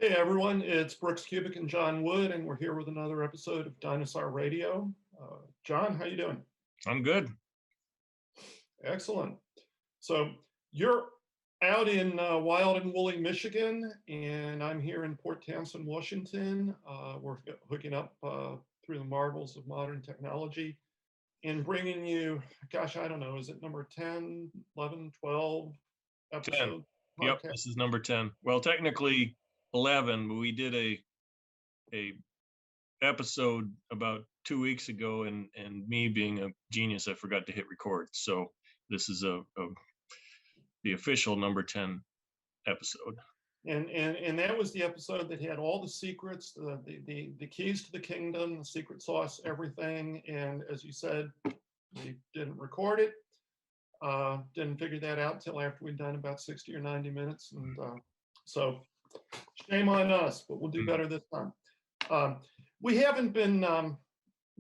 Hey everyone, it's Brooks Kubik and John Wood, and we're here with another episode of Dinosaur Radio. John, how you doing? I'm good. Excellent. So you're out in wild and woolly Michigan, and I'm here in Port Townsend, Washington. We're hooking up through the marvels of modern technology and bringing you, gosh, I don't know, is it number 10, 11, 12 10. episode Yep, podcast? this is number 10. Well, technically 11, but we did a episode about 2 weeks ago, and me being a genius, I forgot to hit record. So this is the official number 10 episode. And that was the episode that had all the secrets, the keys to the kingdom, the secret sauce, everything. And as you said, we didn't record it. Didn't figure that out until after we'd done about 60 or 90 minutes. And so shame on us, but we'll do better this time. We haven't been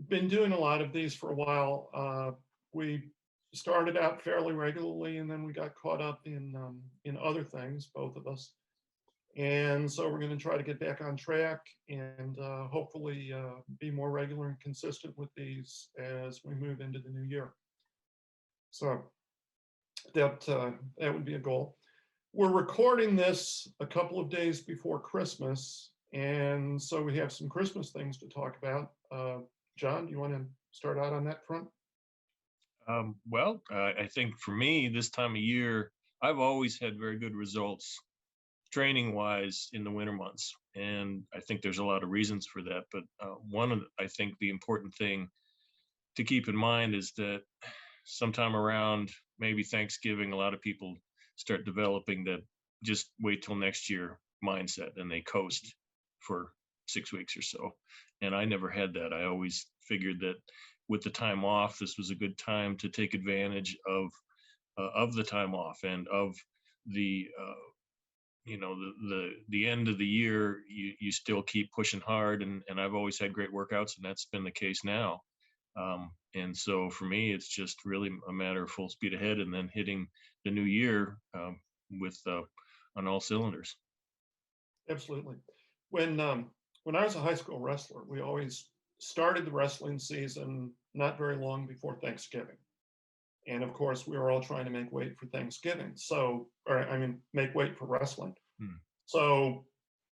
doing a lot of these for a while. We started out fairly regularly, and then we got caught up in other things, both of us. And so we're going to try to get back on track and hopefully be more regular and consistent with these as we move into the new year. So that would be a goal. We're recording this a couple of days before Christmas, and so we have some Christmas things to talk about. John, do you want to start out on that front? Well, I think for me, this time of year, I've always had very good results training wise in the winter months. And I think there's a lot of reasons for that. But I think the important thing to keep in mind is that sometime around maybe Thanksgiving, a lot of people start developing that just wait till next year mindset, and they coast for 6 weeks or so. And I never had that. I always figured that with the time off, this was a good time to take advantage of the time off and of the the end of the year. You still keep pushing hard, and I've always had great workouts, and that's been the case now. And so for me, it's just really a matter of full speed ahead, and then hitting the new year with on all cylinders. Absolutely. When I was a high school wrestler, we always started the wrestling season not very long before Thanksgiving. And of course, we were all trying to make weight for Thanksgiving. Make weight for wrestling. So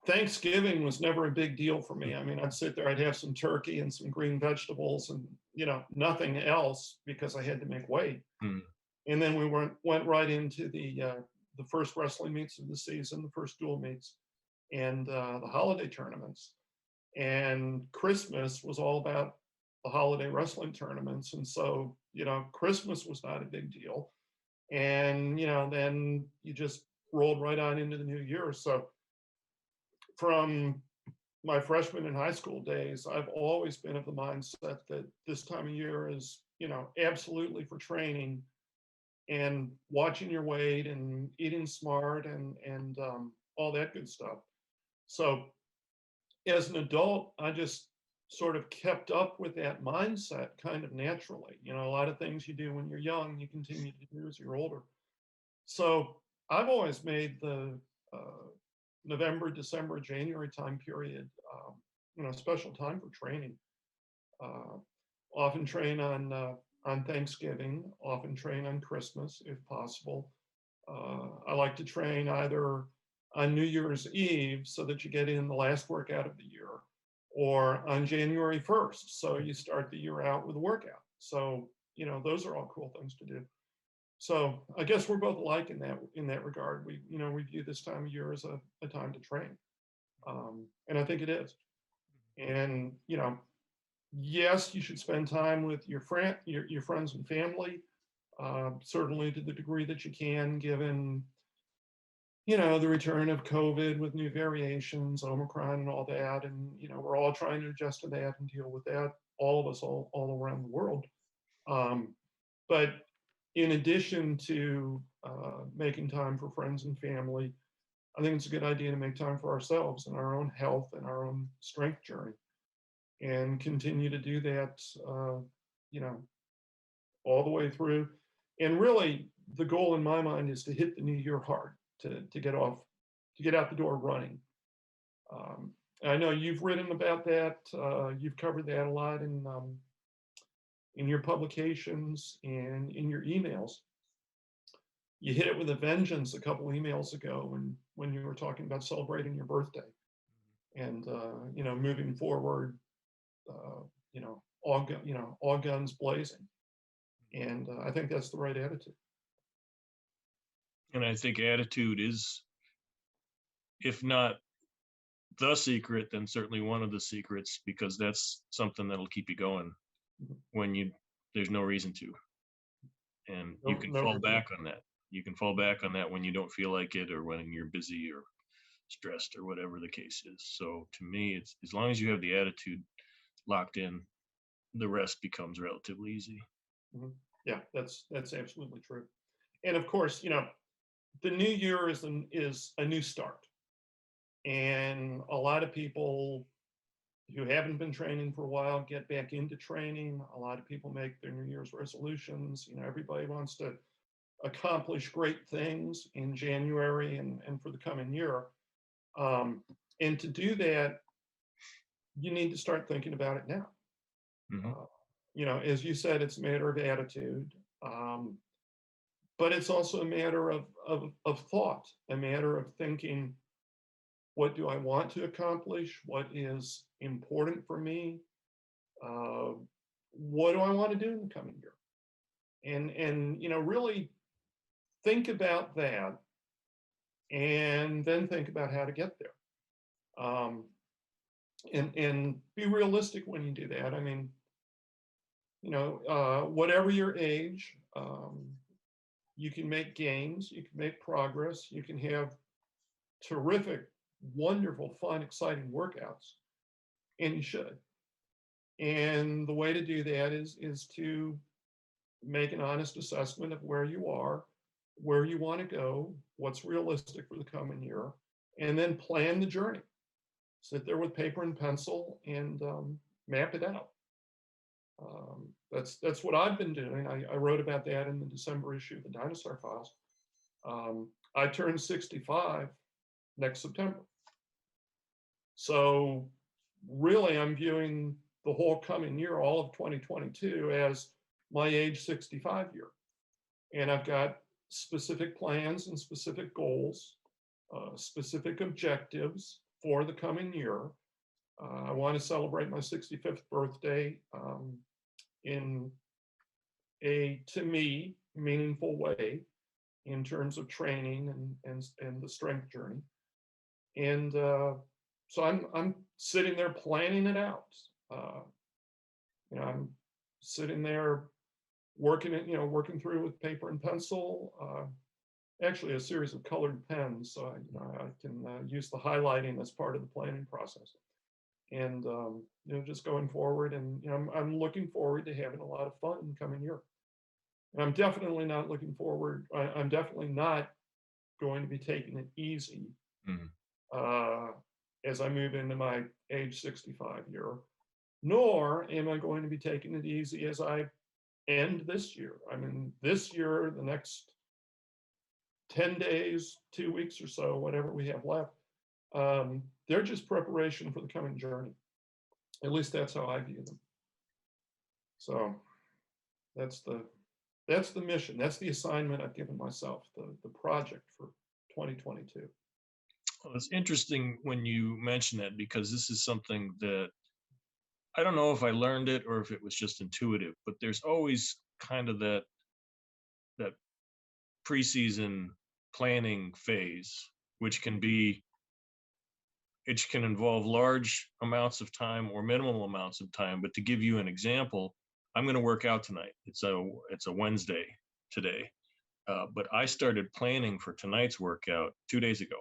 Thanksgiving was never a big deal for me. I mean, I'd sit there, I'd have some turkey and some green vegetables and, nothing else because I had to make weight. And then we went right into the first wrestling meets of the season, the first dual meets, and the holiday tournaments. And Christmas was all about the holiday wrestling tournaments. And so, Christmas was not a big deal. And, then you just rolled right on into the new year. So from my freshman and high school days, I've always been of the mindset that this time of year is, absolutely for training and watching your weight and eating smart and all that good stuff. So as an adult, I just sort of kept up with that mindset kind of naturally. A lot of things you do when you're young, you continue to do as you're older. So I've always made the November, December, January time period, special time for training. Often train on Thanksgiving, often train on Christmas if possible. I like to train either on New Year's Eve so that you get in the last workout of the year, or on January 1st. So you start the year out with a workout. So, those are all cool things to do. So I guess we're both alike in that regard. We view this time of year as a time to train. And I think it is. And, yes, you should spend time with your friends and family, certainly to the degree that you can, given the return of COVID with new variations, Omicron and all that. And, we're all trying to adjust to that and deal with that, all of us, all around the world. But in addition to making time for friends and family, I think it's a good idea to make time for ourselves and our own health and our own strength journey, and continue to do that, all the way through. And really, the goal in my mind is to hit the new year hard, to get out the door running. I know you've written about that. You've covered that a lot in your publications and in your emails. You hit it with a vengeance a couple emails ago when you were talking about celebrating your birthday and moving forward, all guns blazing. And I think that's the right attitude. And I think attitude is, if not the secret, then certainly one of the secrets, because that's something that'll keep you going when there's no reason to. And you can fall back on that. You can fall back on that when you don't feel like it, or when you're busy or stressed or whatever the case is. So to me, it's as long as you have the attitude locked in, the rest becomes relatively easy. Yeah, that's absolutely true. And of course, the new year is a new start. And a lot of people who haven't been training for a while get back into training. A lot of people make their New Year's resolutions. Everybody wants to accomplish great things in January and for the coming year. And to do that, you need to start thinking about it now. As you said, it's a matter of attitude, but it's also a matter of thought, a matter of thinking, what do I want to accomplish? What is important for me? What do I want to do in the coming year? And really think about that, and then think about how to get there. And be realistic when you do that. I mean, whatever your age, you can make gains, you can make progress, you can have terrific, wonderful, fun, exciting workouts, and you should. And the way to do that is to make an honest assessment of where you are, where you want to go, what's realistic for the coming year, and then plan the journey. Sit there with paper and pencil and map it out. That's what I've been doing. I wrote about that in the December issue of the Dinosaur Files. I turned 65 next September. So really, I'm viewing the whole coming year, all of 2022, as my age 65 year. And I've got specific plans and specific goals, specific objectives for the coming year. I want to celebrate my 65th birthday in a, to me, meaningful way in terms of training and the strength journey. And so I'm sitting there planning it out. I'm sitting there working through with paper and pencil. Actually, a series of colored pens, so I can use the highlighting as part of the planning process. And just going forward, and I'm looking forward to having a lot of fun in the coming year. And I'm definitely not looking forward. I'm definitely not going to be taking it easy as I move into my age 65 year. Nor am I going to be taking it easy as I end this year. I mean, this year, the next 10 days, 2 weeks or so, whatever we have left, they're just preparation for the coming journey. At least that's how I view them. So that's the mission. That's the assignment I've given myself, the project for 2022. Well, it's interesting when you mention that, because this is something that I don't know if I learned it or if it was just intuitive, but there's always kind of that preseason planning phase, which can involve large amounts of time or minimal amounts of time. But to give you an example, I'm going to work out tonight. It's a Wednesday today, but I started planning for tonight's workout 2 days ago.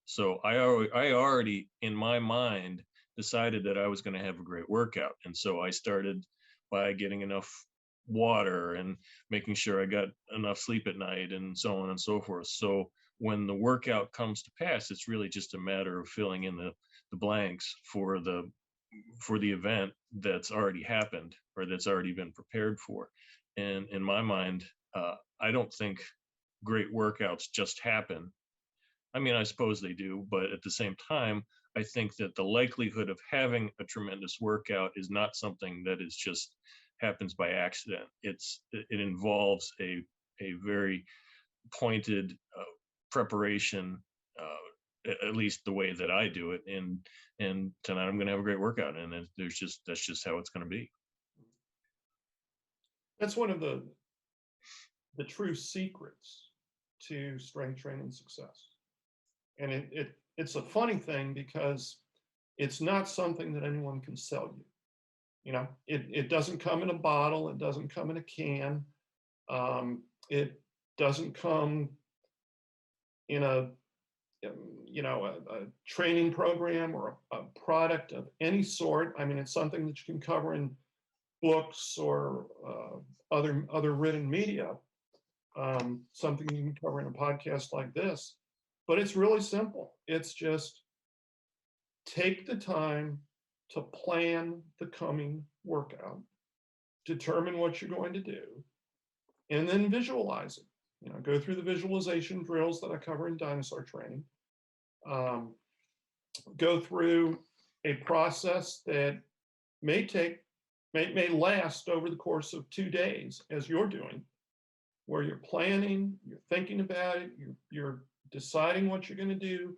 So I already in my mind decided that I was going to have a great workout, and so I started by getting enough water and making sure I got enough sleep at night, and so on and so forth. So when the workout comes to pass, it's really just a matter of filling in the blanks for the event that's already happened or that's already been prepared for. And in my mind, I don't think great workouts just happen. I mean, I suppose they do, but at the same time, I think that the likelihood of having a tremendous workout is not something that is just happens by accident. It involves a very pointed preparation, at least the way that I do it. And tonight I'm going to have a great workout, and that's just how it's going to be. That's one of the true secrets to strength training success. And it's a funny thing because it's not something that anyone can sell you. You know, it doesn't come in a bottle, it doesn't come in a can, it doesn't come in a training program or a product of any sort. I mean, it's something that you can cover in books or other written media, something you can cover in a podcast like this. But it's really simple. It's just take the time to plan the coming workout, determine what you're going to do, and then visualize it. You know, go through the visualization drills that I cover in Dinosaur training. Go through a process that may last over the course of 2 days, as you're doing, where you're planning, you're thinking about it, you're deciding what you're going to do,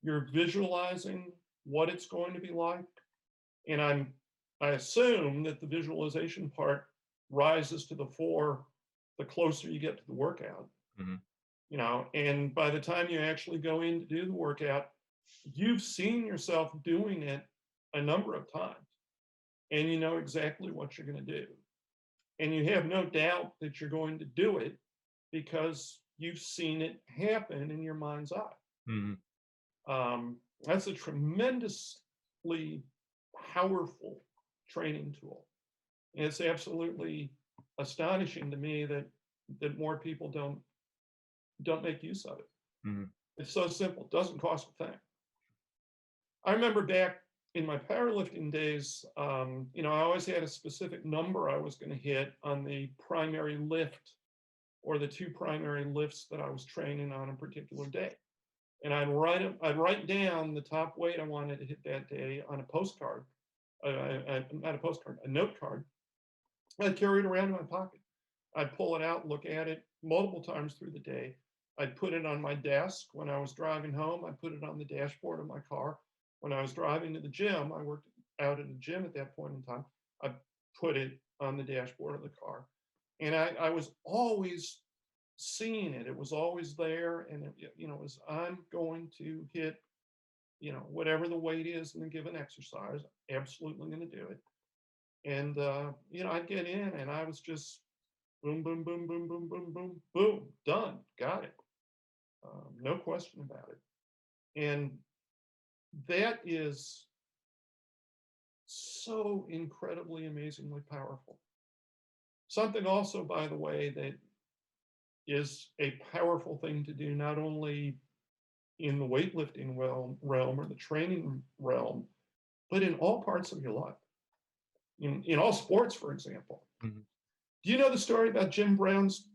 you're visualizing what it's going to be like. And I assume that the visualization part rises to the fore the closer you get to the workout. Mm-hmm. You know, and by the time you actually go in to do the workout, you've seen yourself doing it a number of times, and you know exactly what you're going to do. And you have no doubt that you're going to do it because you've seen it happen in your mind's eye. Mm-hmm. That's a tremendously powerful training tool. And it's absolutely astonishing to me that more people don't make use of it. Mm-hmm. It's so simple. It doesn't cost a thing. I remember back in my powerlifting days, you know, I always had a specific number I was going to hit on the primary lift or the 2 primary lifts that I was training on a particular day. And I'd write down the top weight I wanted to hit that day on a postcard, not a postcard, a note card. I'd carry it around in my pocket. I'd pull it out, look at it multiple times through the day. I'd put it on my desk when I was driving home. I put it on the dashboard of my car. When I was driving to the gym, I worked out at a gym at that point in time. I put it on the dashboard of the car. And I was always seeing it. It was always there. And, you know, it was, I'm going to hit, you know, whatever the weight is in a given exercise, absolutely going to do it. And, you know, I'd get in and I was just boom, boom, boom, boom, boom, boom, boom, boom, done, got it. No question about it. And that is so incredibly, amazingly powerful. Something also, by the way, that is a powerful thing to do, not only in the weightlifting realm or the training realm, but in all parts of your life. In all sports, for example. Mm-hmm. Do you know the story about Jim Brown's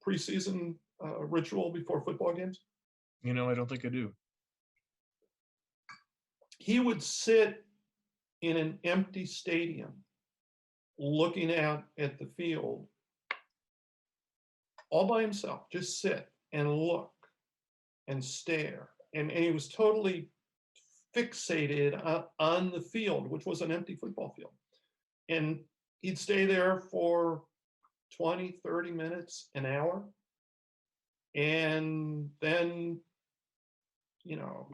preseason ritual before football games? You know, I don't think I do. He would sit in an empty stadium looking out at the field all by himself, just sit and look and stare. And he was totally fixated on the field, which was an empty football field. And he'd stay there for 20, 30 minutes, an hour. And then, you know,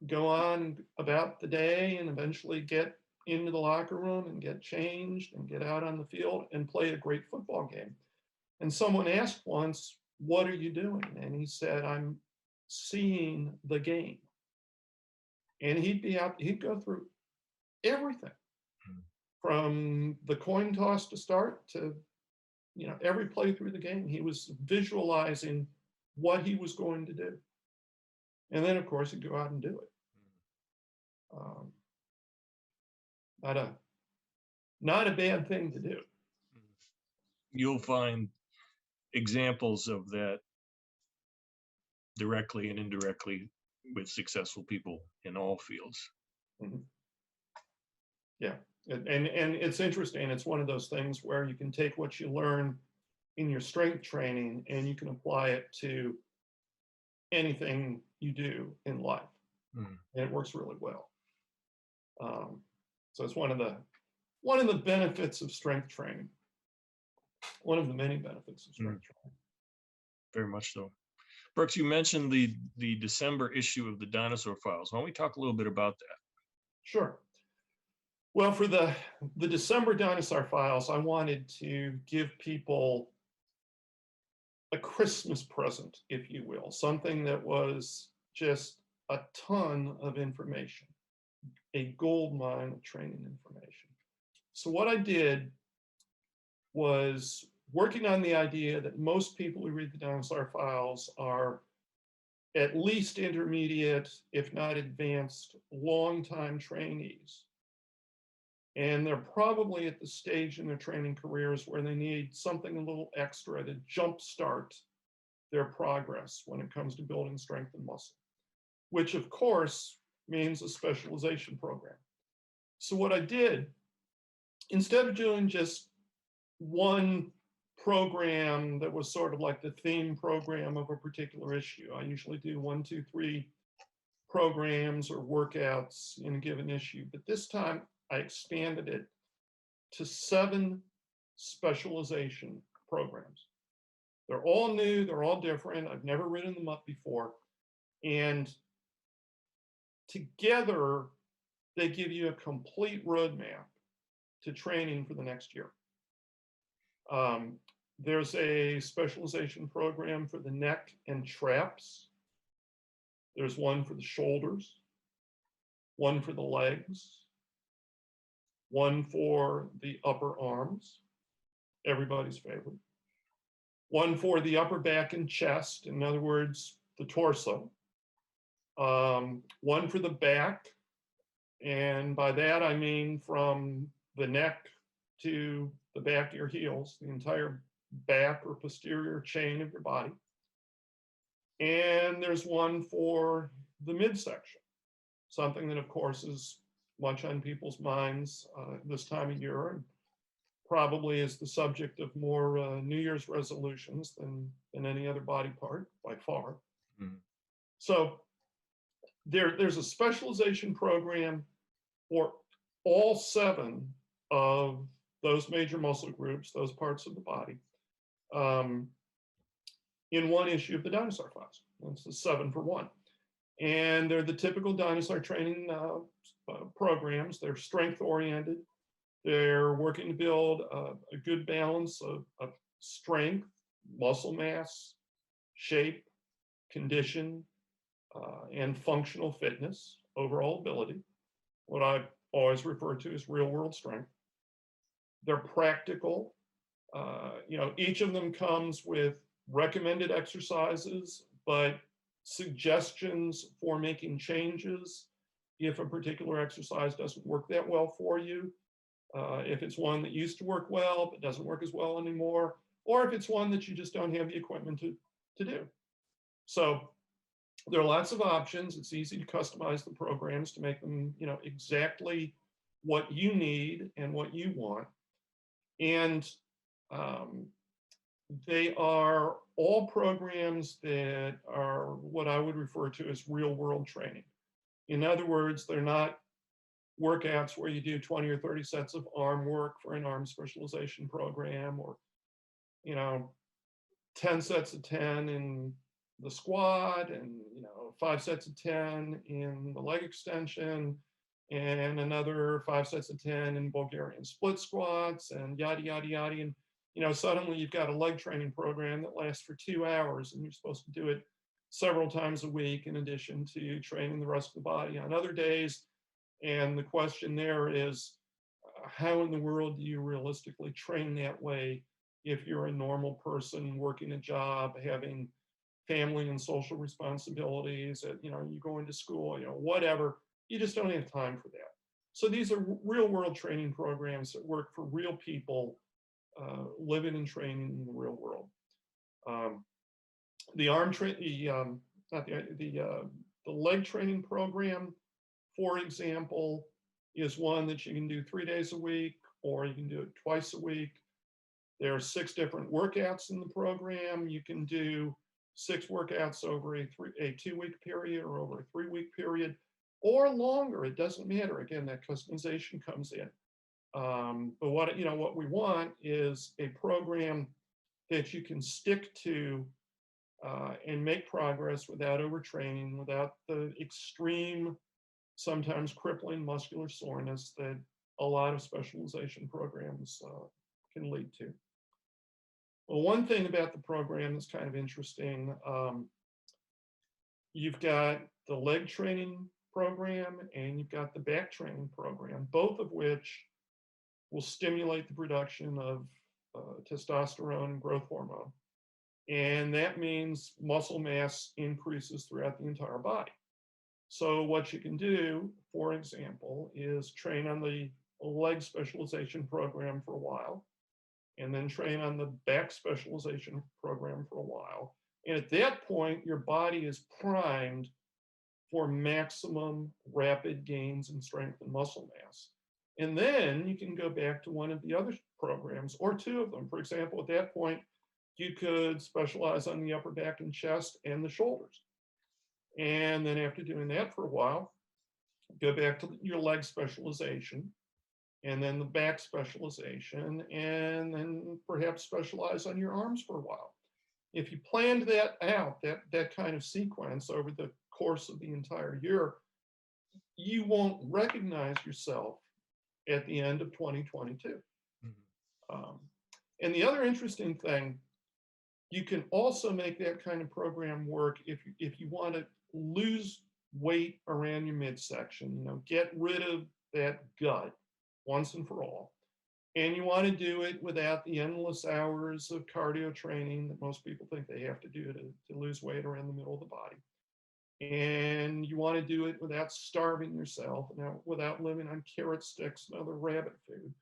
go on about the day and eventually get into the locker room and get changed and get out on the field and play a great football game. And someone asked once, "What are you doing?" And he said, "I'm seeing the game." And he'd go through everything from the coin toss to start to, you know, every play through the game. He was visualizing what he was going to do. And then, of course, he'd go out and do it. Not a bad thing to do. You'll find examples of that directly and indirectly with successful people in all fields. Mhm. Yeah, and it's interesting. It's one of those things where you can take what you learn in your strength training and you can apply it to anything you do in life, Mm. and it works really well. So it's one of the benefits of strength training. One of the many benefits of strength training. Very much so. Brooks, you mentioned the December issue of the Dinosaur Files. Why don't we talk a little bit about that? Sure. Well, for the December Dinosaur Files, I wanted to give people a Christmas present, if you will, something that was just a ton of information, a gold mine of training information. So what I did was working on the idea that most people who read the Dinosaur Files are at least intermediate, if not advanced, long-time trainees. And they're probably at the stage in their training careers where they need something a little extra to jumpstart their progress when it comes to building strength and muscle, which of course means a specialization program. So what I did, instead of doing just one program that was sort of like the theme program of a particular issue, I usually do 1, 2, 3 programs or workouts in a given issue. But this time I expanded it to 7 specialization programs. They're all new, they're all different. I've never written them up before. And together, they give you a complete roadmap to training for the next year. There's a specialization program for the neck and traps. There's one for the shoulders, one for the legs, one for the upper arms, everybody's favorite, one for the upper back and chest, in other words, the torso, one for the back, and by that I mean from the neck to the back of your heels, the entire back or posterior chain of your body. And there's one for the midsection, something that of course is much on people's minds this time of year, and probably is the subject of more New Year's resolutions than any other body part by far. Mm-hmm. So there's a specialization program for all 7 of those major muscle groups, those parts of the body, in one issue of the Dinosaur Files. It's a 7 for 1. And they're the typical dinosaur training programs. They're strength oriented. They're working to build a good balance of strength, muscle mass, shape, condition, and functional fitness, overall ability, what I always refer to as real world strength. They're practical. Each of them comes with recommended exercises, but suggestions for making changes if a particular exercise doesn't work that well for you. If it's one that used to work well but doesn't work as well anymore, or if it's one that you just don't have the equipment to do. So there are lots of options. It's easy to customize the programs to make them, exactly what you need and what you want. And they are all programs that are what I would refer to as real world training. In other words, they're not workouts where you do 20 or 30 sets of arm work for an arm specialization program, or 10 sets of 10 in the squat, and 5 sets of 10 in the leg extension, and another 5 sets of 10 in Bulgarian split squats, and yada yada yada. And suddenly you've got a leg training program that lasts for 2 hours, and you're supposed to do it several times a week in addition to training the rest of the body on other days. And the question there is, how in the world do you realistically train that way if you're a normal person working a job, having family and social responsibilities, you go into school, whatever, you just don't have time for that. So these are real world training programs that work for real people living and training in the real world. The not the leg training program, for example, is one that you can do 3 days a week, or you can do it twice a week. There are 6 different workouts in the program. You can do 6 workouts over a 2-week period or over a 3-week period, or longer. It doesn't matter. Again, that customization comes in. But what we want is a program that you can stick to and make progress without overtraining, without the extreme, sometimes crippling muscular soreness that a lot of specialization programs can lead to. Well, one thing about the program that's kind of interesting, you've got the leg training program and you've got the back training program, both of which will stimulate the production of testosterone and growth hormone. And that means muscle mass increases throughout the entire body. So what you can do, for example, is train on the leg specialization program for a while, and then train on the back specialization program for a while. And at that point, your body is primed for maximum rapid gains in strength and muscle mass. And then you can go back to one of the other programs or 2 of them. For example, at that point, you could specialize on the upper back and chest and the shoulders. And then after doing that for a while, go back to your leg specialization, and then the back specialization, and then perhaps specialize on your arms for a while. If you planned that out, that kind of sequence over the course of the entire year, you won't recognize yourself at the end of 2022. And the other interesting thing, you can also make that kind of program work if you want to lose weight around your midsection, get rid of that gut once and for all. And you want to do it without the endless hours of cardio training that most people think they have to do to lose weight around the middle of the body. And you want to do it without starving yourself, and without living on carrot sticks and other rabbit food.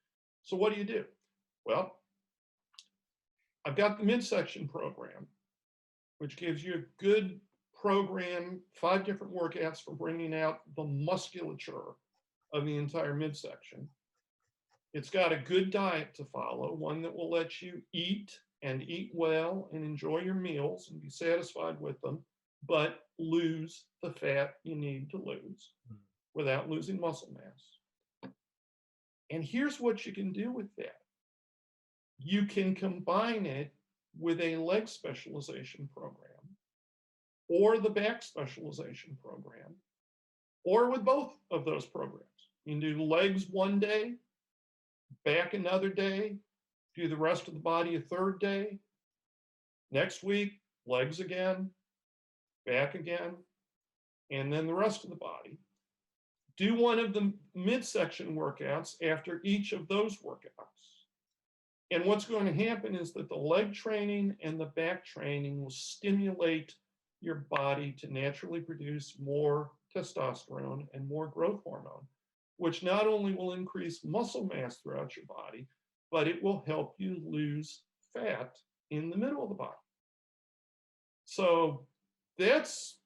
So what do? Well, I've got the Midsection Program, which gives you a good program, 5 different workouts for bringing out the musculature of the entire midsection. It's got a good diet to follow, one that will let you eat and eat well and enjoy your meals and be satisfied with them, but lose the fat you need to lose without losing muscle mass. And here's what you can do with that. You can combine it with a leg specialization program, or the back specialization program, or with both of those programs. You can do legs one day, back another day, do the rest of the body a third day. Next week, legs again, back again, and then the rest of the body. Do one of the midsection workouts after each of those workouts. And what's going to happen is that the leg training and the back training will stimulate your body to naturally produce more testosterone and more growth hormone, which not only will increase muscle mass throughout your body, but it will help you lose fat in the middle of the body. So that's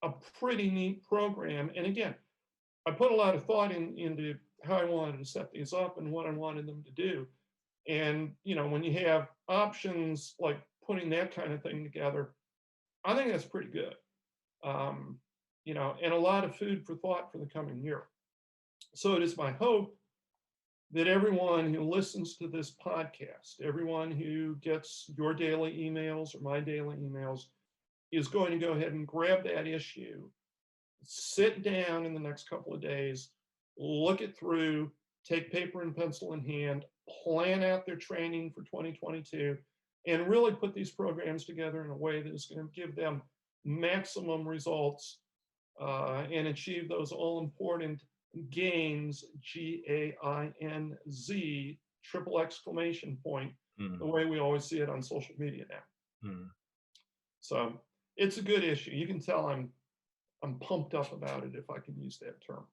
a pretty neat program. And again, I put a lot of thought into how I wanted to set these up and what I wanted them to do. And, when you have options like putting that kind of thing together, I think that's pretty good. And a lot of food for thought for the coming year. So it is my hope that everyone who listens to this podcast, everyone who gets your daily emails or my daily emails, is going to go ahead and grab that issue, sit down in the next couple of days, look it through, take paper and pencil in hand, plan out their training for 2022, and really put these programs together in a way that is going to give them maximum results and achieve those all-important gains, GAINZ, triple exclamation point, the way we always see it on social media now. So it's a good issue. You can tell I'm pumped up about it, if I can use that term.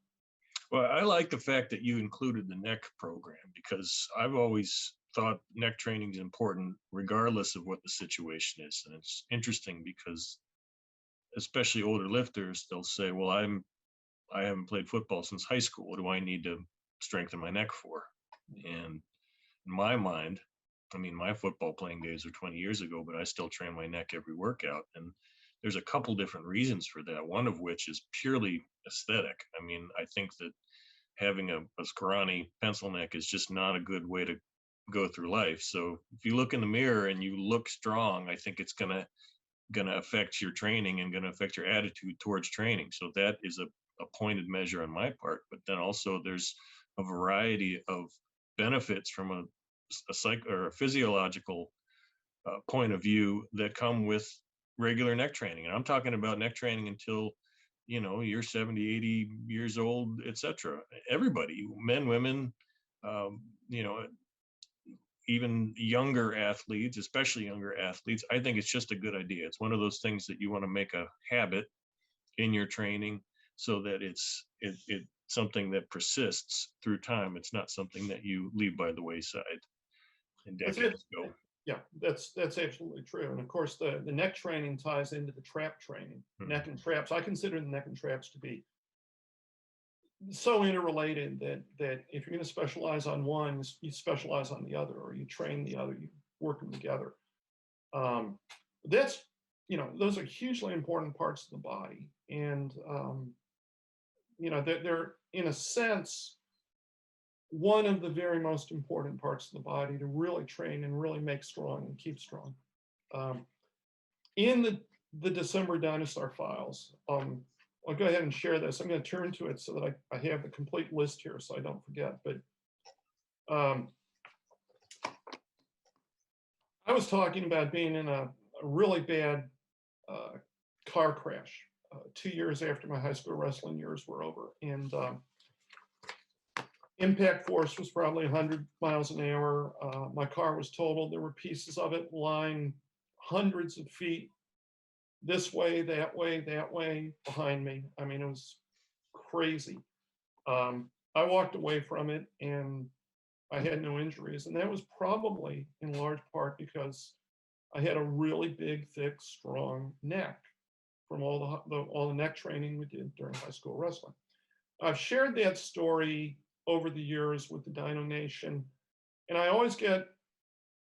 Well, I like the fact that you included the neck program, because I've always thought neck training is important regardless of what the situation is. And it's interesting because especially older lifters, they'll say, well, I haven't played football since high school. What do I need to strengthen my neck for? And in my mind, I mean, my football playing days are 20 years ago, but I still train my neck every workout. And there's a couple different reasons for that. One of which is purely aesthetic. I mean, I think that having a scrawny pencil neck is just not a good way to go through life. So if you look in the mirror and you look strong, I think it's gonna affect your training and gonna affect your attitude towards training. So that is a pointed measure on my part. But then also there's a variety of benefits from a psych or a physiological point of view that come with regular neck training. And I'm talking about neck training until you're 70, 80 years old, etc. Everybody, men, women, um, you know even younger athletes, especially younger athletes. I think it's just a good idea. It's one of those things that you want to make a habit in your training so that it's something that persists through time. It's not something that you leave by the wayside and That's decades it. go. Yeah, that's absolutely true. And of course, the neck training ties into the trap training. Mhm. Neck and traps. I consider the neck and traps to be so interrelated that if you're going to specialize on one, you specialize on the other, or you train the other. You work them together. Um, that's those are hugely important parts of the body, and they're in a sense one of the very most important parts of the body to really train and really make strong and keep strong. Um, in the December Dinosaur files, I'll go ahead and share this. I'm going to turn to it so that I have the complete list here so I don't forget. But um, I was talking about being in a really bad car crash 2 years after my high school wrestling years were over. And impact force was probably 100 miles an hour. My car was totaled. There were pieces of it lying hundreds of feet this way, that way, that way behind me. I mean, it was crazy. I walked away from it and I had no injuries. And that was probably in large part because I had a really big, thick, strong neck from all the neck training we did during high school wrestling. I've shared that story over the years with the Dino Nation, and I always get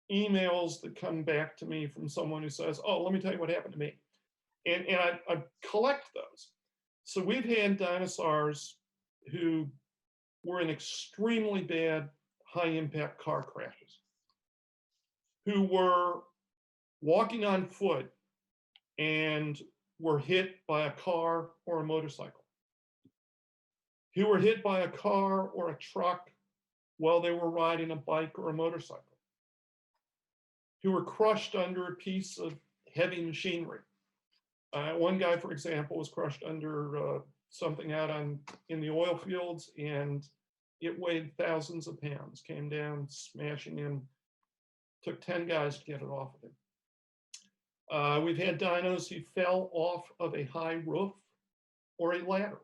emails that come back to me from someone who says, "Oh, let me tell you what happened to me," and I collect those. So we've had dinosaurs who were in extremely bad high impact car crashes, who were walking on foot and were hit by a car or a motorcycle, who were hit by a car or a truck while they were riding a bike or a motorcycle, who were crushed under a piece of heavy machinery. One guy, for example, was crushed under something out in the oil fields, and it weighed thousands of pounds, came down, smashing him. Took 10 guys to get it off of him. We've had dinos who fell off of a high roof or a ladder.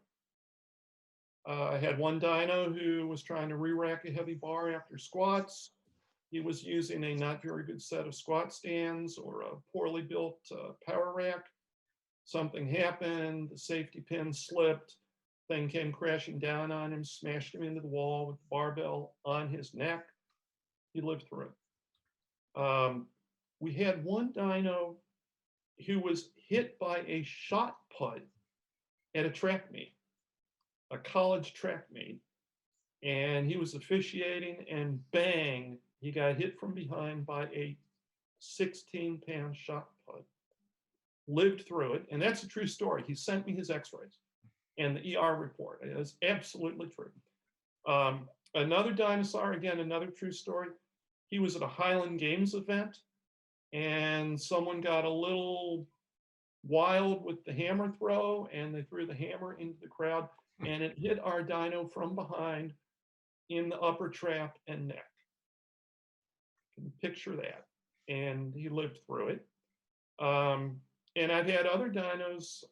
I had one dino who was trying to re-rack a heavy bar after squats. He was using a not very good set of squat stands or a poorly built power rack. Something happened, the safety pin slipped, thing came crashing down on him, smashed him into the wall with the barbell on his neck. He lived through it. We had one dino who was hit by a shot put at a track meet, a college track meet, and he was officiating, and bang, he got hit from behind by a 16-pound shot put. Lived through it, and that's a true story. He sent me his x-rays and the ER report. It is absolutely true. Another dinosaur, again, another true story. He was at a Highland Games event, and someone got a little wild with the hammer throw, and they threw the hammer into the crowd, and it hit our dino from behind in the upper trap and neck. You can picture that. And he lived through it. And I've had other dinos,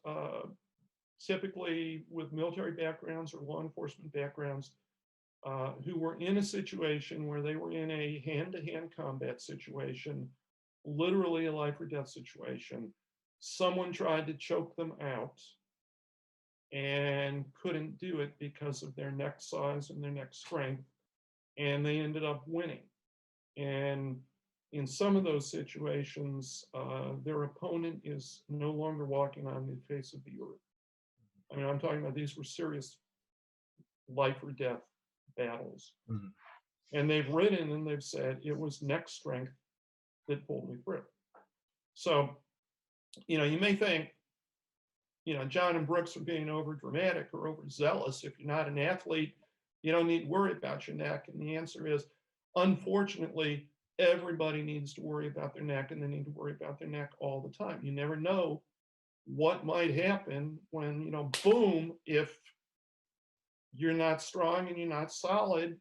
typically with military backgrounds or law enforcement backgrounds, who were in a situation where they were in a hand-to-hand combat situation, literally a life or death situation, someone tried to choke them out and couldn't do it because of their neck size and their neck strength, and they ended up winning. And in some of those situations, their opponent is no longer walking on the face of the earth. I mean, I'm talking about these were serious life or death battles. Mhm. And they've written and they've said it was neck strength that pulled me through. So, you may think, John and Brooks are being over dramatic or overzealous. If you're not an athlete, you don't need to worry about your neck. And the answer is, unfortunately, everybody needs to worry about their neck, and they need to worry about their neck all the time. You never know what might happen when, boom, if you're not strong and you're not solid,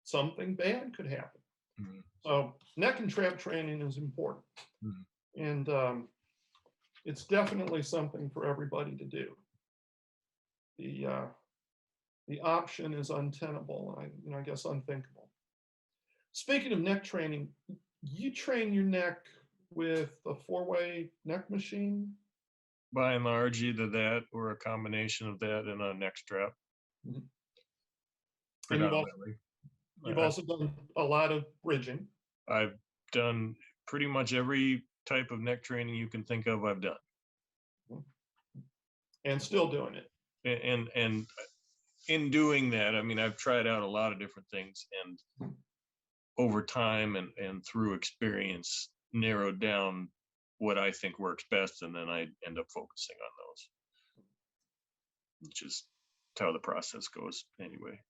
something bad could happen. Mhm. So neck and trap training is important. Mhm. And it's definitely something for everybody to do. The option is untenable, and I guess unthinkable. Speaking of neck training, you train your neck with a 4-way neck machine. By and large, either that or a combination of that and a neck strap, Mhm. And predominantly. you've I- also done a lot of bridging. I've done pretty much every type of neck training you can think of. I've done, And still doing it. and in doing that, I mean, I've tried out a lot of different things, and over time and through experience, narrowed down what I think works best, and then I end up focusing on those, which is how the process goes anyway.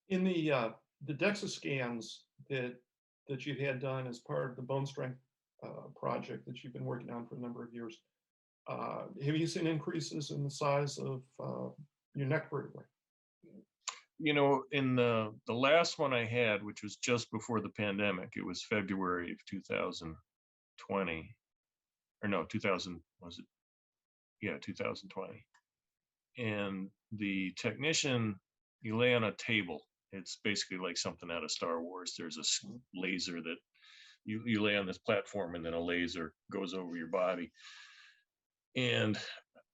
In the DEXA scans that you've had done as part of the bone strength project that you've been working on for a number of years, have you seen increases in the size of your neck vertebrae? In the last one I had, which was just before the pandemic, it was February of 2020, or no, 2000, was it? Yeah, 2020. And the technician, you lay on a table. It's basically like something out of Star Wars. There's a laser that you lay on this platform, and then a laser goes over your body. And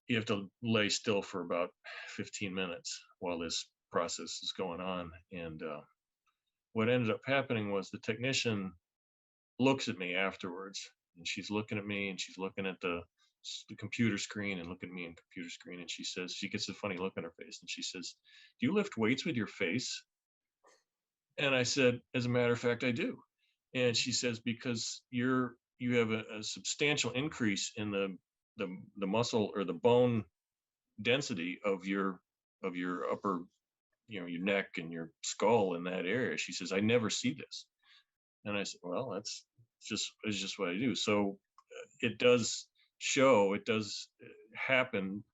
you have to lay still for about 15 minutes while this process is going on. And what ended up happening was the technician looks at me afterwards, and she's looking at me, and she's looking at the computer screen and looking at me in computer screen, and she gets a funny look on her face, and she says, "Do you lift weights with your face?" And I said, "As a matter of fact, I do." And she says, "Because you have a substantial increase in the muscle or the bone density of your upper, your neck and your skull in that area." She says, "I never see this." And I said, "Well, it's just what I do." So it does it does happen,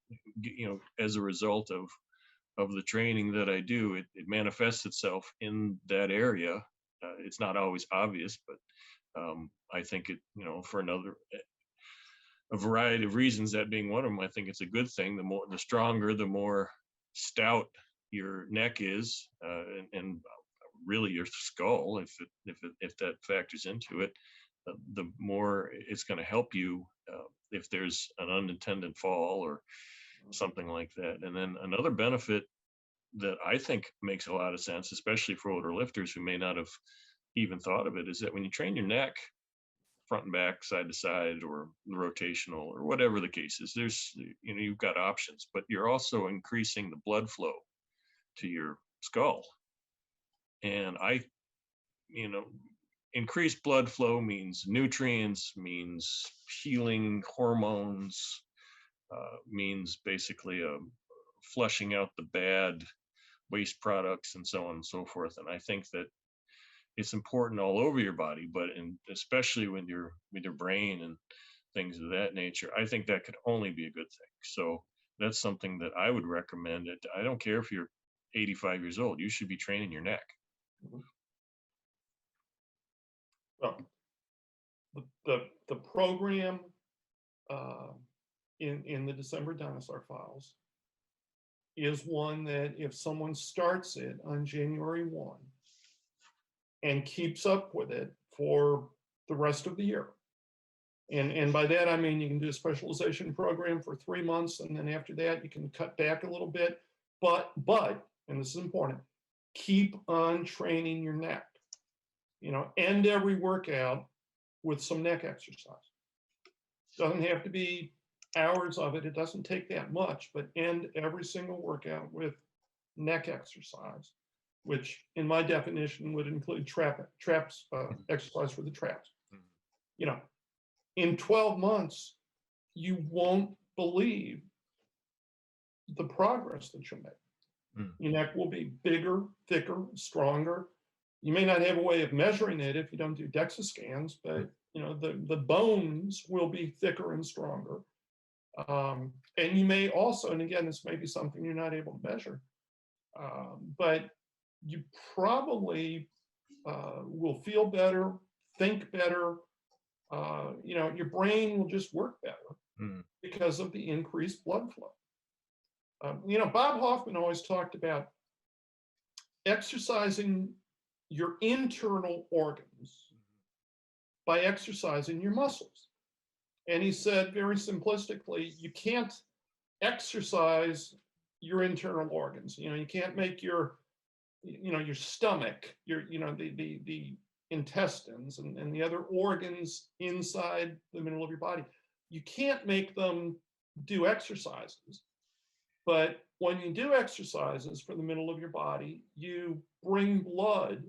as a result of the training that I do. It manifests itself in that area. It's not always obvious, but I think for a variety of reasons, that being one of them, I think it's a good thing. The stronger, the more stout your neck is, and really your skull, if that factors into it, the more it's going to help you if there's an unintended fall or something like that. And then another benefit that I think makes a lot of sense, especially for older lifters who may not have even thought of it, is that when you train your neck front and back, side to side, or rotational, or whatever the case is, you've got options, but you're also increasing the blood flow to your skull. And increased blood flow means nutrients, means healing hormones, means basically flushing out the bad waste products and so on and so forth. And I think that it's important all over your body, but especially with your brain and things of that nature, I think that could only be a good thing. So that's something that I would recommend. I don't care if you're 85 years old, you should be training your neck. Mhm. Well, the program in the December Dinosaur files is one that if someone starts it on January 1 and keeps up with it for the rest of the year, And by that, I mean, you can do a specialization program for 3 months, and then after that, you can cut back a little bit. But, and this is important, keep on training your neck. End every workout with some neck exercise. Doesn't have to be hours of it. It doesn't take that much, but end every single workout with neck exercise, which in my definition would include traps, exercise for the traps. In 12 months, you won't believe the progress that you'll make. Your neck will be bigger, thicker, stronger. You may not have a way of measuring it if you don't do DEXA scans, but the bones will be thicker and stronger. And you may also, and again, this may be something you're not able to measure, but you probably will feel better, think better. Your brain will just work better because of the increased blood flow. Bob Hoffman always talked about exercising your internal organs by exercising your muscles. And he said very simplistically, you can't exercise your internal organs. You can't make your stomach, the intestines and the other organs inside the middle of your body. You can't make them do exercises. But when you do exercises for the middle of your body, you bring blood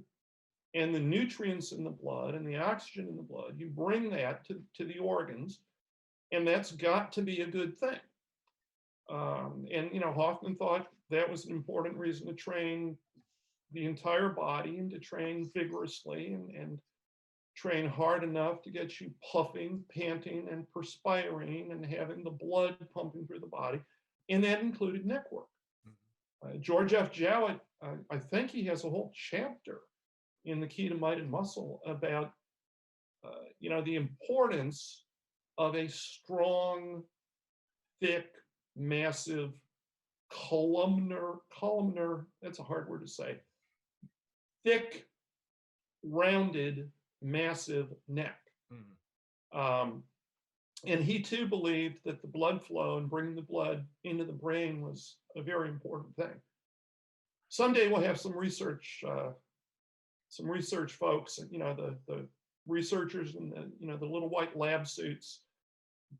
and the nutrients in the blood and the oxygen in the blood, you bring that to the organs, and that's got to be a good thing. And Hoffman thought that was an important reason to train the entire body and to train vigorously and train hard enough to get you puffing, panting, and perspiring and having the blood pumping through the body. And that included neck work. George F. Jowett, I think he has a whole chapter in The Key to Might and Muscle about, the importance of a strong, thick, massive, columnar, that's a hard word to say, thick, rounded, massive neck. And he too believed that the blood flow and bringing the blood into the brain was a very important thing. Someday we'll have some research folks, the researchers in the little white lab suits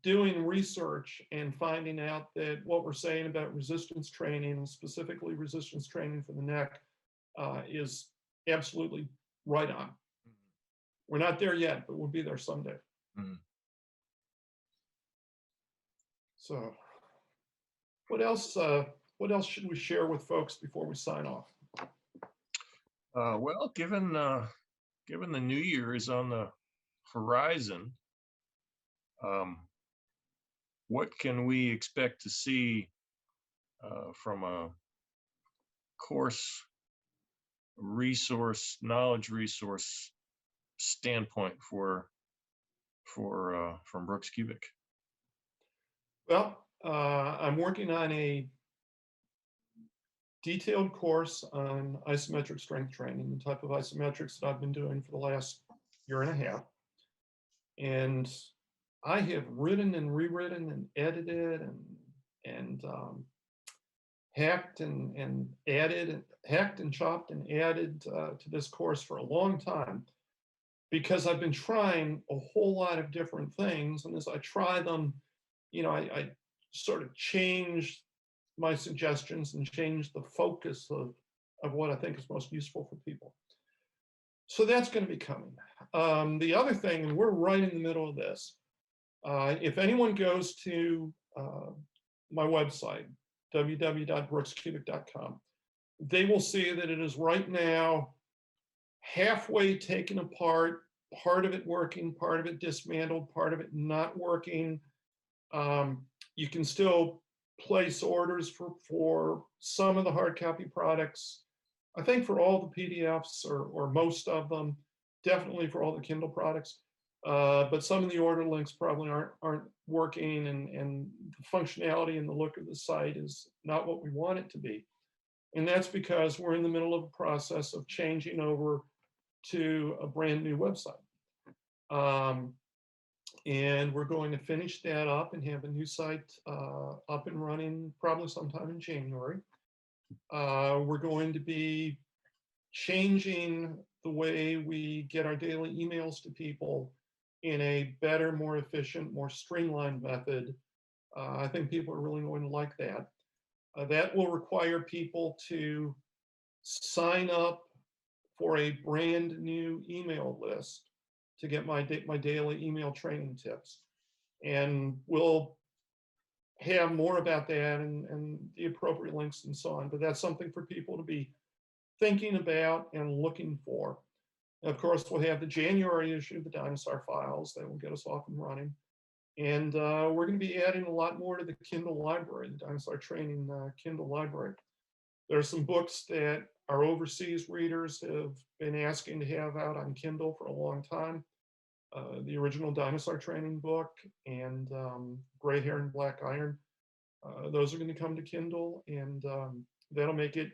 doing research and finding out that what we're saying about resistance training, specifically resistance training for the neck, is absolutely right on. We're not there yet, but we'll be there someday. So what else should we share with folks before we sign off? Well, given the new year is on the horizon, what can we expect to see from a course resource, knowledge resource standpoint from Brooks Kubik? Well, I'm working on a detailed course on isometric strength training, the type of isometrics that I've been doing for the last year and a half. And I have written and rewritten and edited and hacked and added and hacked and chopped and added to this course for a long time, because I've been trying a whole lot of different things. And as I try them, I sort of change my suggestions and change the focus of what I think is most useful for people. So that's going to be coming. The other thing, and we're right in the middle of this, if anyone goes to my website, www.brookskubik.com, they will see that it is right now halfway taken apart, part of it working, part of it dismantled, part of it not working. You can still place orders for some of the hard copy products. I think for all the PDFs or most of them, definitely for all the Kindle products. But some of the order links probably aren't working, and the functionality and the look of the site is not what we want it to be. And that's because we're in the middle of a process of changing over to a brand new website. And we're going to finish that up and have a new site up and running probably sometime in January. We're going to be changing the way we get our daily emails to people in a better, more efficient, more streamlined method. I think people are really going to like that. That will require people to sign up for a brand new email list to get my daily email training tips. And we'll have more about that and the appropriate links and so on. But that's something for people to be thinking about and looking for. And of course, we'll have the January issue of the Dinosaur Files that will get us off and running. And we're going to be adding a lot more to the Kindle library, the Dinosaur Training Kindle library. There are some books that our overseas readers have been asking to have out on Kindle for a long time. The original Dinosaur Training book and Gray Hair and Black Iron. Those are going to come to Kindle, and that'll make it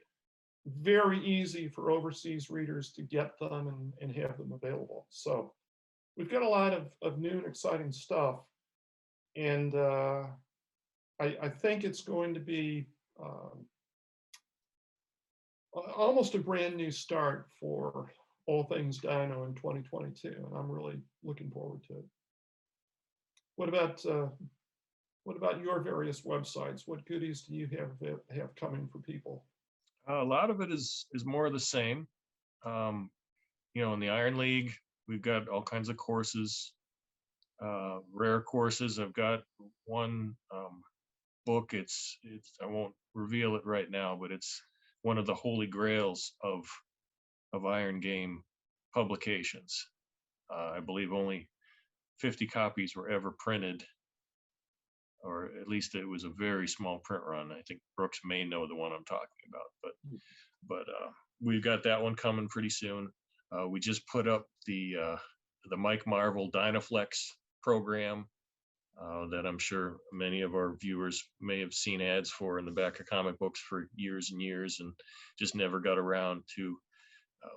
very easy for overseas readers to get them and have them available. So we've got a lot of new and exciting stuff. And I think it's going to be almost a brand new start for all things Dino in 2022. And I'm really looking forward to it. What about your various websites? What goodies do you have coming for people? A lot of it is more of the same. In the Iron League, we've got all kinds of courses, rare courses. I've got one book. It's I won't reveal it right now, but it's one of the holy grails of Iron Game publications. I believe only 50 copies were ever printed, or at least it was a very small print run. I think Brooks may know the one I'm talking about, but we've got that one coming pretty soon. We just put up the Mike Marvel Dynaflex program that I'm sure many of our viewers may have seen ads for in the back of comic books for years and years, and just never got around to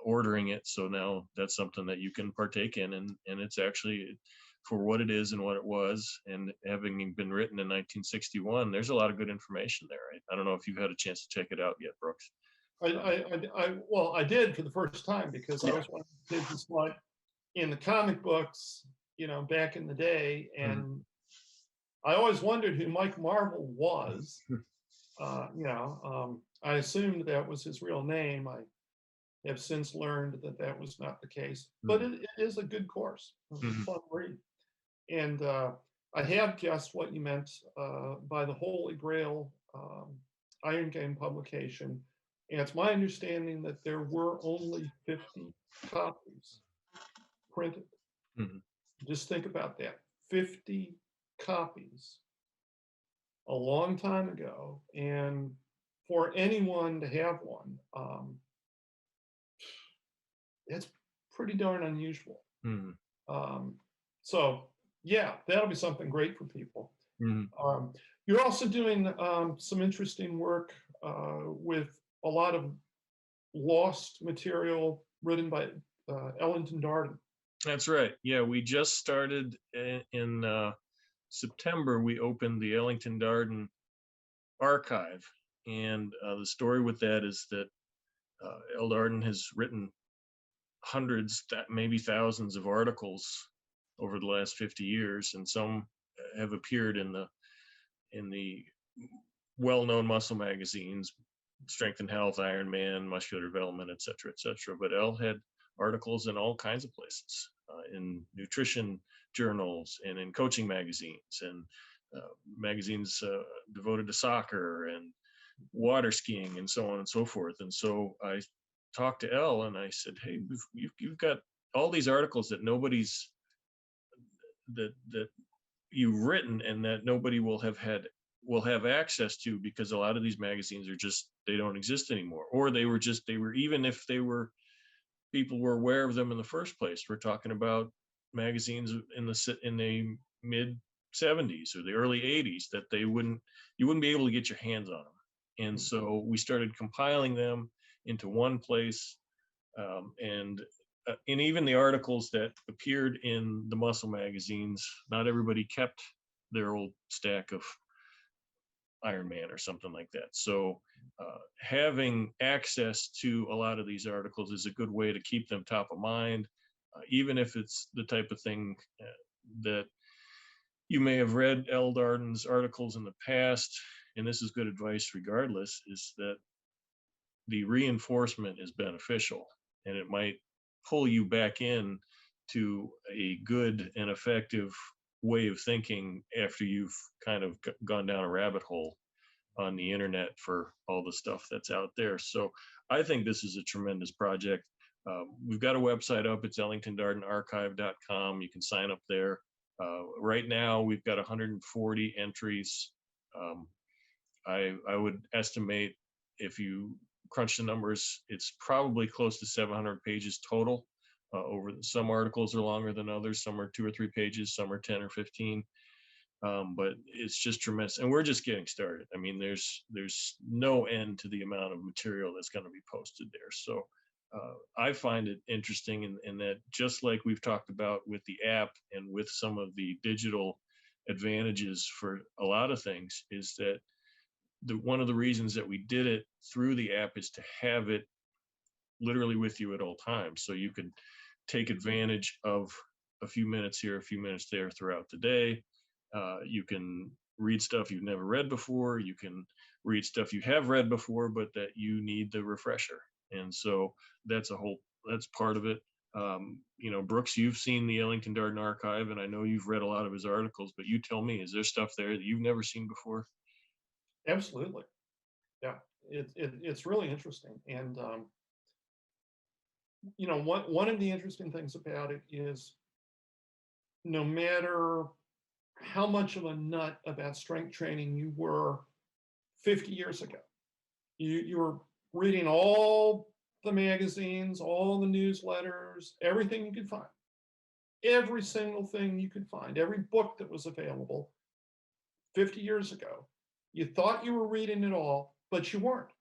ordering it. So now that's something that you can partake in, and it's actually, for what it is and what it was, and having been written in 1961, there's a lot of good information there. I don't know if you've had a chance to check it out yet, Brooks. I did for the first time, because I was one of the kids who saw it in the comic books, back in the day, and I always wondered who Mike Marvel was. I assumed that was his real name. I have since learned that that was not the case, but it is a good course. It's a fun read. And I have guessed what you meant by the Holy Grail Iron Game publication. And it's my understanding that there were only 50 copies printed. Just think about that. 50 copies a long time ago. And for anyone to have one, it's pretty darn unusual. So yeah, that'll be something great for people. You're also doing some interesting work with a lot of lost material written by Ellington Darden. That's right. Yeah, we just started in September. We opened the Ellington Darden archive, and the story with that is that El Darden has written hundreds, maybe thousands of articles over the last 50 years, and some have appeared in the well-known muscle magazines, Strength and Health, Iron Man, Muscular Development, et cetera, et cetera. But El had articles in all kinds of places, in nutrition journals and in coaching magazines, and magazines devoted to soccer and water skiing and so on and so forth. And so I talked to El and I said, hey, you've got all these articles that nobody's that you've written and that nobody will have access to, because a lot of these magazines are just, they don't exist anymore, or they were even if people were aware of them in the first place. We're talking about magazines in the mid 70s or the early 80s that you wouldn't be able to get your hands on them. And so we started compiling them into one place, and and even the articles that appeared in the muscle magazines, not everybody kept their old stack of Iron Man or something like that. So having access to a lot of these articles is a good way to keep them top of mind, even if it's the type of thing that you may have read Darden's articles in the past. And this is good advice regardless, is that the reinforcement is beneficial, and it might pull you back in to a good and effective way of thinking after you've kind of gone down a rabbit hole on the internet for all the stuff that's out there. So I think this is a tremendous project. We've got a website up. It's ellingtondardenarchive.com. You can sign up there. Right now, we've got 140 entries. I would estimate, if you crunch the numbers, it's probably close to 700 pages total. Some articles are longer than others. Some are 2 or 3 pages. Some are 10 or 15. But it's just tremendous, and we're just getting started. I mean, there's no end to the amount of material that's going to be posted there. So I find it interesting in that, just like we've talked about with the app and with some of the digital advantages for a lot of things, is that one of the reasons that we did it through the app is to have it literally with you at all times, so you can take advantage of a few minutes here, a few minutes there throughout the day. You can read stuff you've never read before. You can read stuff you have read before, but that you need the refresher. And so that's part of it. Brooks, you've seen the Ellington Darden archive, and I know you've read a lot of his articles, but you tell me, is there stuff there that you've never seen before? Absolutely. Yeah, it's really interesting. And, one of the interesting things about it is, no matter how much of a nut about strength training you were 50 years ago, you were reading all the magazines, all the newsletters, everything you could find, every single thing you could find, every book that was available 50 years ago. You thought you were reading it all, but you weren't.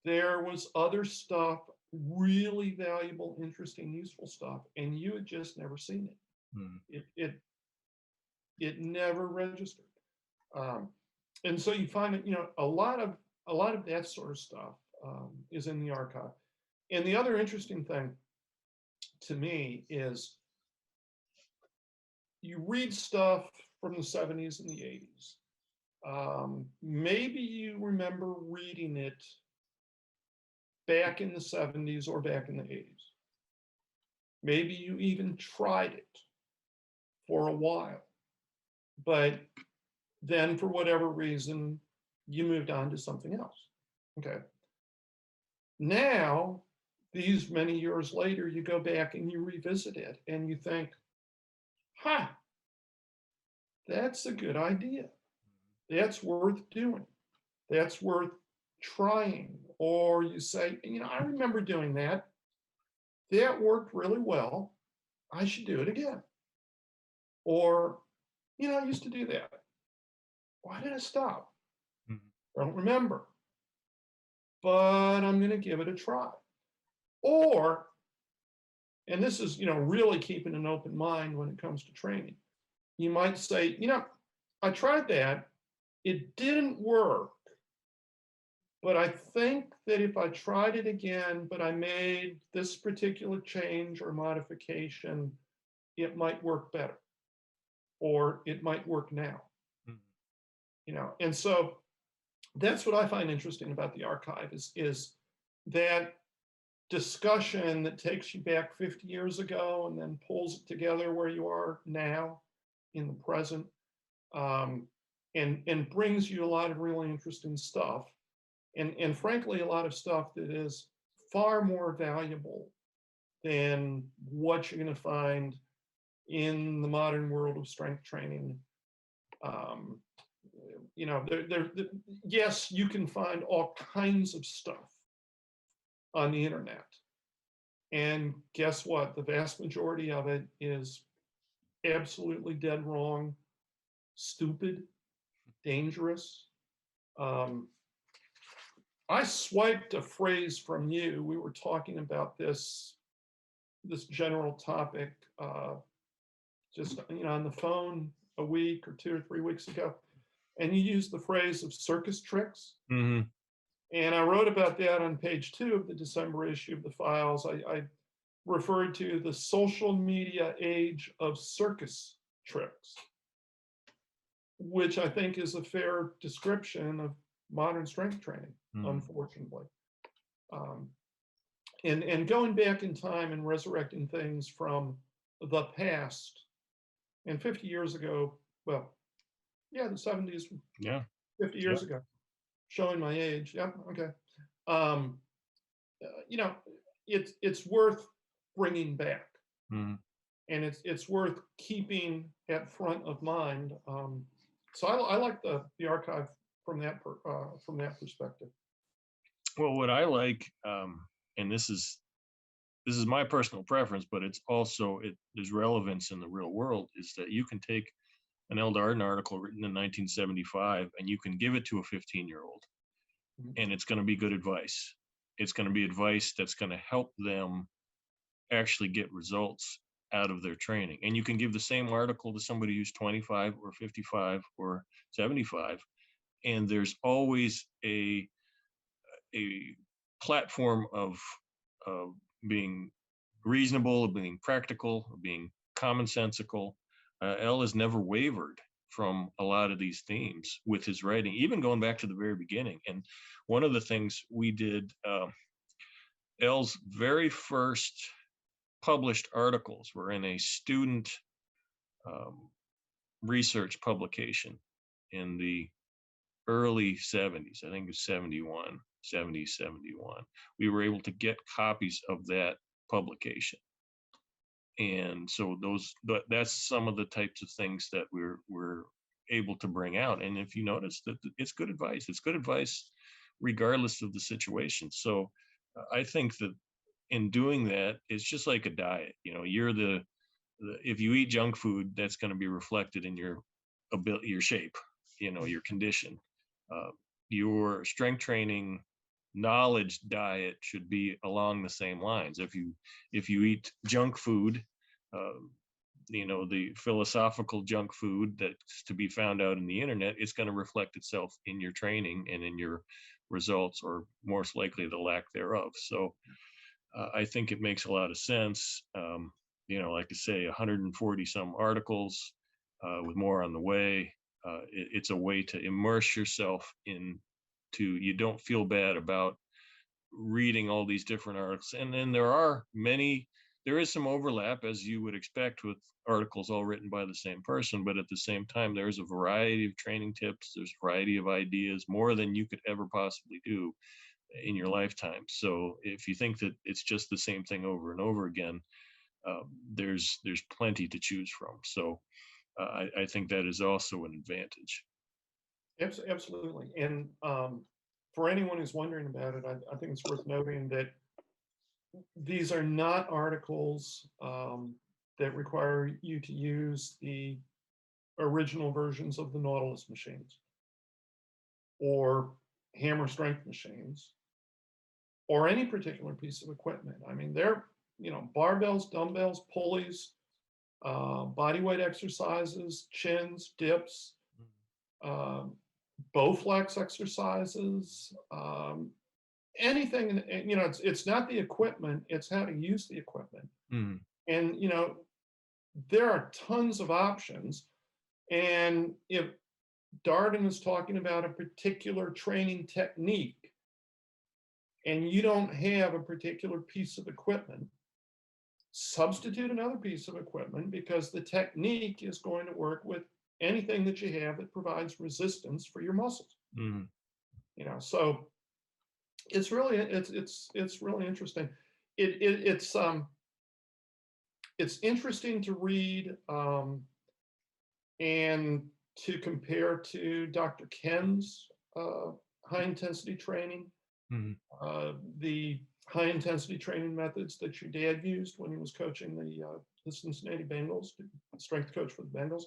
There was other stuff, really valuable, interesting, useful stuff, and you had just never seen it. It never registered. And so you find that, a lot of that sort of stuff is in the archive. And the other interesting thing to me is, you read stuff from the 70s and the 80s. Maybe you remember reading it back in the 70s or back in the 80s. Maybe you even tried it for a while, but then for whatever reason, you moved on to something else. Okay. Now, these many years later, you go back and you revisit it and you think, that's a good idea. That's worth doing. That's worth trying. Or you say, I remember doing that. That worked really well. I should do it again. Or, I used to do that. Why did I stop? I don't remember. But I'm going to give it a try. Or, and this is, really keeping an open mind when it comes to training, you might say, I tried that. It didn't work. But I think that if I tried it again, but I made this particular change or modification, it might work better, or it might work now. And so that's what I find interesting about the archive, is that discussion that takes you back 50 years ago and then pulls it together where you are now in the present, and brings you a lot of really interesting stuff. And frankly, a lot of stuff that is far more valuable than what you're going to find in the modern world of strength training. Yes, you can find all kinds of stuff on the internet. And guess what? The vast majority of it is absolutely dead wrong, stupid, dangerous. I swiped a phrase from you. We were talking about this this general topic just on the phone a week or 2 or 3 weeks ago, and you used the phrase of circus tricks. Hmm. And I wrote about that on page 2 of the December issue of the Files. I referred to the social media age of circus tricks, which I think is a fair description of modern strength training, unfortunately. And going back in time and resurrecting things from the past. And 50 years ago, well, yeah, the 70s, Yeah. 50 years ago, showing my age. Yeah, okay. Um, it's worth bringing back, Mhm. and it's worth keeping at front of mind. So I like the archive from that perspective. Well, what I like, and this is my personal preference, but it's also there's relevance in the real world, is that you can take an L. Darden article written in 1975 and you can give it to a 15-year-old, and it's going to be good advice. It's going to be advice that's going to help them actually get results out of their training. And you can give the same article to somebody who's 25 or 55 or 75, and there's always a platform of being reasonable, of being practical, of being commonsensical. L has never wavered from a lot of these themes with his writing, even going back to the very beginning. And one of the things we did, L's very first published articles were in a student research publication in the early 70s. I think it was 71, 70, 71. We were able to get copies of that publication. And so that's some of the types of things that we're able to bring out. And if you notice, that it's good advice. It's good advice regardless of the situation. So I think that in doing that, it's just like a diet. You're if you eat junk food, that's going to be reflected in your shape, your condition. Your strength training knowledge diet should be along the same lines. If you eat junk food, the philosophical junk food that's to be found out in the internet, it's going to reflect itself in your training and in your results, or most likely the lack thereof. So I think it makes a lot of sense. Like I say, 140 some articles, with more on the way. It's a way to immerse yourself you don't feel bad about reading all these different articles. And then there is some overlap, as you would expect, with articles all written by the same person, but at the same time, there's a variety of training tips, there's a variety of ideas, more than you could ever possibly do in your lifetime. So if you think that it's just the same thing over and over again, there's plenty to choose from. So I think that is also an advantage. Absolutely. And for anyone who's wondering about it, I think it's worth noting that these are not articles that require you to use the original versions of the Nautilus machines or hammer strength machines or any particular piece of equipment. I mean, they're, barbells, dumbbells, pulleys, body weight exercises, chins, dips, Bowflex exercises, anything. It's not the equipment, it's how to use the equipment. And there are tons of options. And if Darden is talking about a particular training technique and you don't have a particular piece of equipment, substitute another piece of equipment, because the technique is going to work with anything that you have that provides resistance for your muscles. So it's really interesting. It's interesting to read and to compare to Dr. Ken's high intensity training, the high intensity training methods that your dad used when he was coaching the Cincinnati Bengals, strength coach for the Bengals.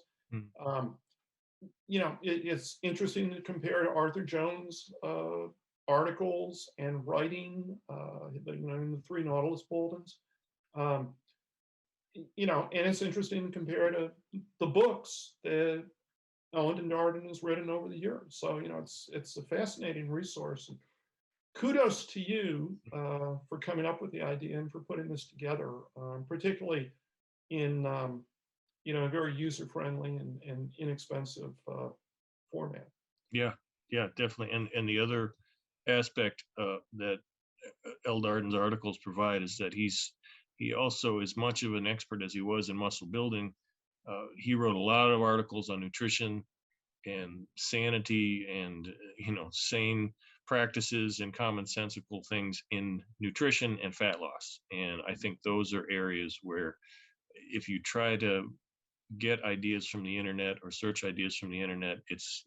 It's interesting to compare to Arthur Jones' articles and writing, in the 3 Nautilus bulletins. and it's interesting to compare to the books that Ellington Darden has written over the years. So, it's a fascinating resource. And kudos to you for coming up with the idea and for putting this together, particularly in a very user-friendly and inexpensive format. Yeah, yeah, definitely. And the other aspect that L. Darden's articles provide is that he also, as much of an expert as he was in muscle building, he wrote a lot of articles on nutrition and sanity and sane practices and commonsensical things in nutrition and fat loss. And I think those are areas where if you try to get ideas from the internet or search ideas from the internet, it's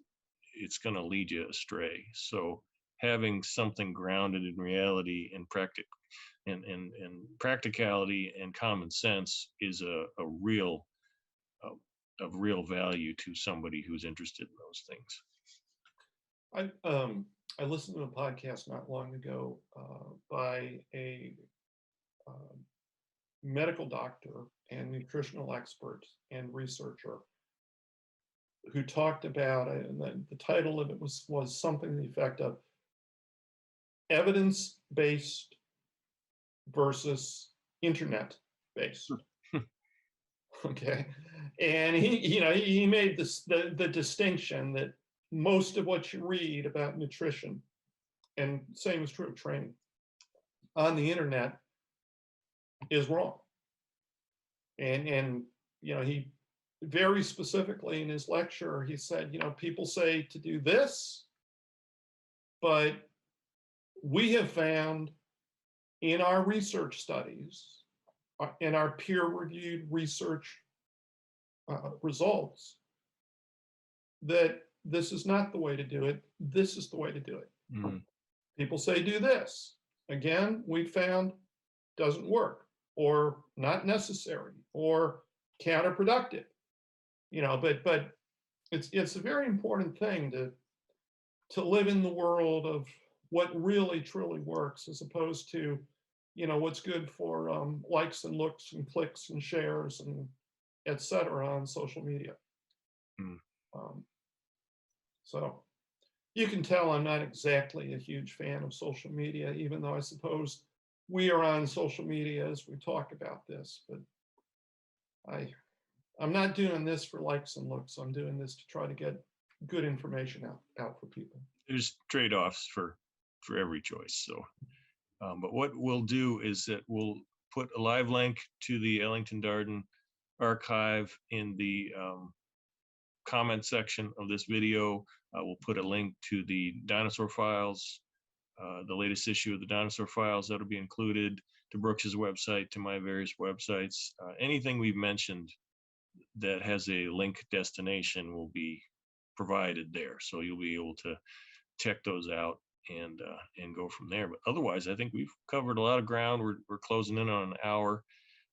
going to lead you astray. So having something grounded in reality and and practicality and common sense is a real of real value to somebody who's interested in those things. I listened to a podcast not long ago by a medical doctor and nutritional expert and researcher who talked about it, and the title of it was something to the effect of evidence-based versus internet-based. Okay, and he made the distinction that most of what you read about nutrition, and same is true of training, on the internet is wrong. And he very specifically in his lecture, he said, people say to do this, but we have found in our research studies, in our peer-reviewed research results, that this is not the way to do it. This is the way to do it. Mm. People say do this. Again, we found doesn't work, or not necessary, or counterproductive. But it's a very important thing to live in the world of what really truly works, as opposed to what's good for likes and looks and clicks and shares and etc. on social media. Mm. So you can tell I'm not exactly a huge fan of social media, even though I suppose we are on social media as we talk about this. But I'm not doing this for likes and looks. I'm doing this to try to get good information out for people. There's trade-offs for every choice. So, but what we'll do is that we'll put a live link to the Ellington Darden archive in the comment section of this video. We'll put a link to the Dinosaur files, the latest issue of the Dinosaur files that'll be included, to Brooks's website, to my various websites. Anything we've mentioned that has a link destination will be provided there, so you'll be able to check those out and go from there. But otherwise, I think we've covered a lot of ground. We're closing in on an hour,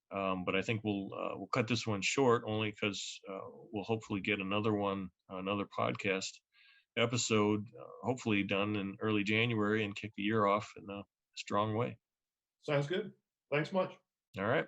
but I think we'll cut this one short, only because we'll hopefully get another podcast episode, hopefully done in early January, and kick the year off in a strong way. Sounds good. Thanks much. All right.